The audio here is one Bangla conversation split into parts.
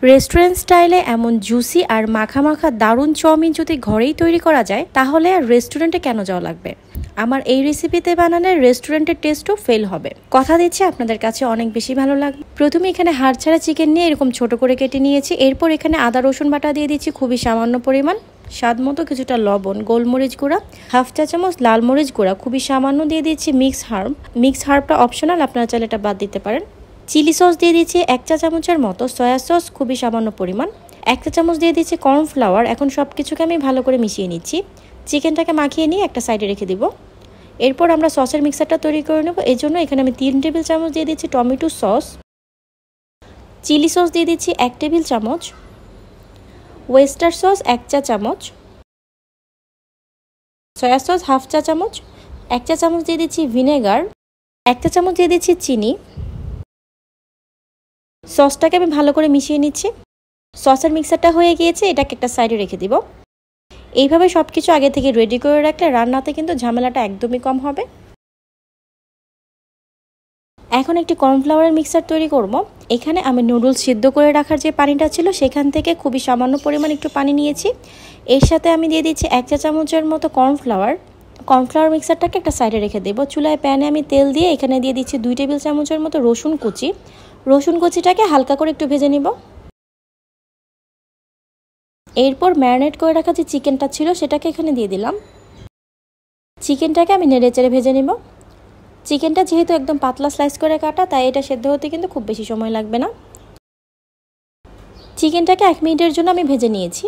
রেস্টুরেন্ট স্টাইলে এমন জুসি আর মাখা মাখা দারুণ চাউমিন যদি ঘরেই তৈরি করা যায় তাহলে আর রেস্টুরেন্টে কেন যাওয়া লাগবে। আমার এই রেসিপিতে বানানোর রেস্টুরেন্টের টেস্টও ফেল হবে, কথা দিচ্ছি আপনাদের কাছে অনেক বেশি ভালো লাগবে। প্রথমে এখানে হাড় ছাড়া চিকেন নিয়ে এরকম ছোট করে কেটে নিয়েছি। এরপর এখানে আদা রসুন বাটা দিয়ে দিচ্ছি খুবই সামান্য পরিমাণ, স্বাদ মতো কিছুটা লবণ, গোলমরিচ গুঁড়া, হাফ চা চামচ লাল মরিচ গুঁড়া, খুবই সামান্য দিয়ে দিচ্ছি মিক্স হার্বটা অপশনাল, আপনারা চাইলে এটা বাদ দিতে পারেন। চিলি সস দিয়ে দিচ্ছি 1 চা চামচের মতো, সয়া সস খুবই সামান্য পরিমাণ, 1 চা চামচ দিয়ে দিচ্ছি কর্নফ্লাওয়ার। এখন সব কিছুকে আমি ভালো করে মিশিয়ে নিচ্ছি। চিকেনটাকে মাখিয়ে নিয়ে একটা সাইডে রেখে দিব। এরপর আমরা সসের মিক্সারটা তৈরি করে নেব। এই জন্য এখানে আমি 3 টেবিল চামচ দিয়ে দিচ্ছি টমেটো সস, চিলি সস দিয়ে দিচ্ছি 1 টেবিল চামচ, ওয়েস্টার সস 1 চা চামচ, সয়া সস হাফ চা চামচ, 1 চা চামচ দিয়ে দিচ্ছি ভিনেগার, 1 চা চামচ দিয়ে দিচ্ছি চিনি। সসটাকে আমি ভালো করে মিশিয়ে নিচ্ছি। সসের মিক্সারটা হয়ে গিয়েছে, এটাকে একটা সাইডে রেখে দিব। এইভাবে সব কিছু আগে থেকে রেডি করে রাখলে রান্নাতে কিন্তু ঝামেলাটা একদমই কম হবে। এখন একটি কর্নফ্লাওয়ারের মিক্সার তৈরি করব। এখানে আমি নুডলস সিদ্ধ করে রাখার যে পানিটা ছিল সেখান থেকে খুবই সামান্য পরিমাণ একটু পানি নিয়েছি। এর সাথে আমি দিয়ে দিচ্ছি 1 চা চামচের মতো কর্নফ্লাওয়ার মিক্সারটাকে একটা সাইডে রেখে দেবো। চুলায় প্যানে আমি তেল দিয়ে এখানে দিয়ে দিচ্ছি 2 টেবিল চামচের মতো রসুন কুচিটাকে হালকা করে একটু ভেজে নিব। এরপর ম্যারিনেট করে রাখা যে চিকেনটা ছিল সেটাকে এখানে দিয়ে দিলাম। চিকেনটাকে আমি নেড়েচেড়ে ভেজে নিব। চিকেনটা যেহেতু একদম পাতলা স্লাইস করে কাটা, তাই এটা সেদ্ধ হতে কিন্তু খুব বেশি সময় লাগবে না। চিকেনটাকে 1 মিনিটের জন্য আমি ভেজে নিয়েছি।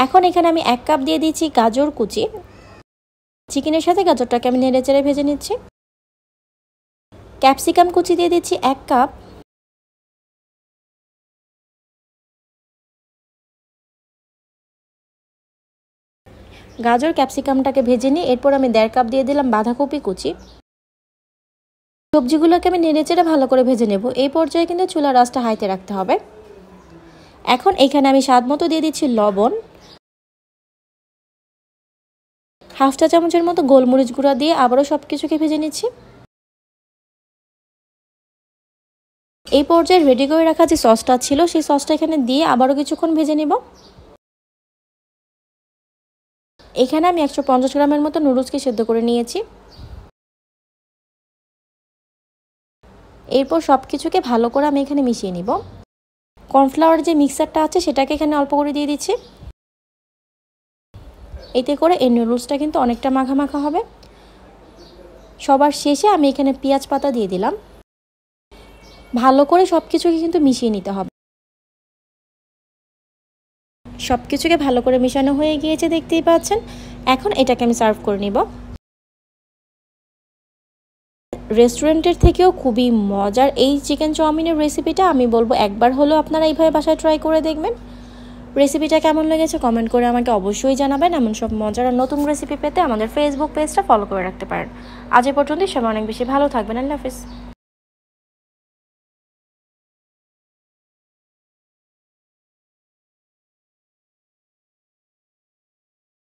এখন এখানে আমি 1 কাপ দিয়ে দিচ্ছি গাজর কুচি। চিকেনের সাথে গাজরটাকে আমি নেড়েচেড়ে ভেজে নিচ্ছি। ক্যাপসিকাম কুচি দিয়ে দিচ্ছি 1 কাপ, গাজর ক্যাপসিকামটাকে ভেজে নিই। এরপর আমি 1.5 কাপ দিয়ে দিলাম বাঁধাকপি কুচি। সবজিগুলোকে আমি নেড়েচেড়ে ভালো করে ভেজে নেব। এই পর্যায়ে কিন্তু চুলার আঁচটা হাইতে রাখতে হবে। এখন এখানে আমি স্বাদ মতো দিয়ে দিচ্ছি লবণ, হাফ চা চামচের মতো গোলমরিচ গুঁড়া দিয়ে আবারও সব কিছুকে ভেজে নিচ্ছি। এই পর্যায়ে রেডি করে রাখা যে সসটা ছিল সেই সসটা এখানে দিয়ে আবারও কিছুক্ষণ ভেজে নেব। এখানে আমি 150 গ্রামের মতো নুডলসকে সেদ্ধ করে নিয়েছি। এরপর সব কিছুকে ভালো করে আমি এখানে মিশিয়ে নিব। কর্নফ্লাওয়ার যে মিক্সারটা আছে সেটাকে এখানে অল্প করে দিয়ে দিচ্ছি। এতে করে এই নুডলসটা কিন্তু অনেকটা মাখা মাখা হবে। সবার শেষে আমি এখানে পেঁয়াজ পাতা দিয়ে দিলাম। ভালো করে সব কিছুকে কিন্তু মিশিয়ে নিতে হবে। সব কিছুকে ভালো করে মিশানো হয়ে গিয়েছে, দেখতেই পাচ্ছেন। এখন এটাকে আমি সার্ভ করে নিব। রেস্টুরেন্টের থেকেও খুবই মজার এই চিকেন চাউমিনের রেসিপিটা আমি বলবো একবার হলেও আপনারা এইভাবে বাসায় ট্রাই করে দেখবেন। রেসিপিটা কেমন লেগেছে কমেন্ট করে আমাকে অবশ্যই জানাবেন। এমন সব মজার আর নতুন রেসিপি পেতে আমাদের ফেসবুক পেজটা ফলো করে রাখতে পারেন। আজ এ পর্যন্তই, সবাই অনেক বেশি ভালো থাকবেন। আল্লাহ হাফেজ।